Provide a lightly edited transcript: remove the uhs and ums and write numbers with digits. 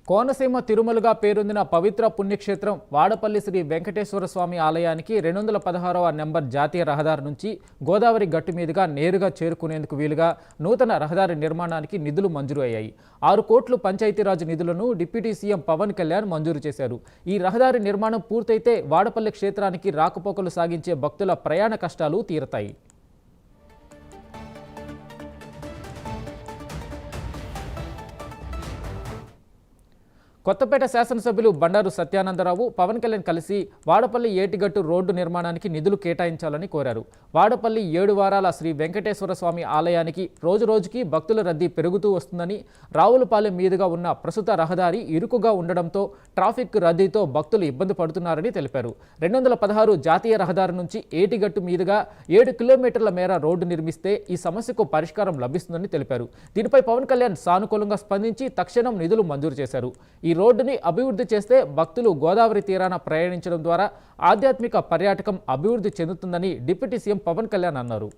కోనసీమ తిరుమలగా పేరొందిన పవిత్ర పుణ్యక్షేత్రం వాడపల్లి శ్రీ వెంకటేశ్వర స్వామి ఆలయానికి 216వ నెంబర్ జాతీయ రహదారి నుంచి గోదావరి గట్టు మీదుగా నేరుగా చేరుకునేందుకు వీలుగా నూతన రహదారి నిర్మాణానికి నిధులు మంజూరు అయ్యాయి. 6 కోట్లు పంచాయతీరాజ్ నిధులను డిప్యూటీ సీఎం పవన్ కళ్యాణ్ మంజూరు చేశారు. ఈ రహదారి నిర్మాణం పూర్తయితే వాడపల్లి క్షేత్రానికి రాకపోకలు సాగించే భక్తుల ప్రయాణ కష్టాలు తీరతాయి. కొత్తపేట శాసనసభ్యులు బండారు సత్యానందరావు పవన్ కళ్యాణ్ కలిసి వాడపల్లి ఏటిగట్టు రోడ్డు నిర్మాణానికి నిధులు కేటాయించాలని కోరారు. వాడపల్లి 7 వారాల శ్రీ వెంకటేశ్వర స్వామి ఆలయానికి రోజురోజుకి భక్తుల రద్దీ పెరుగుతూ వస్తుందని, రావులపాలెం మీదుగా ఉన్న ప్రస్తుత రహదారి ఇరుకుగా ఉండడంతో ట్రాఫిక్ రద్దీతో భక్తులు ఇబ్బంది పడుతున్నారని తెలిపారు. 216 జాతీయ రహదారి నుంచి ఏటిగట్టు మీదుగా 7 కిలోమీటర్ల మేర రోడ్డు నిర్మిస్తే ఈ సమస్యకు పరిష్కారం లభిస్తుందని తెలిపారు. దీనిపై పవన్ కళ్యాణ్ సానుకూలంగా స్పందించి తక్షణం నిధులు మంజూరు చేశారు. ఈ రోడ్డుని అభివృద్ధి చేస్తే భక్తులు గోదావరి తీరాన ప్రయాణించడం ద్వారా ఆధ్యాత్మిక పర్యాటకం అభివృద్ధి చెందుతుందని డిప్యూటీ సీఎం పవన్ కళ్యాణ్ అన్నారు.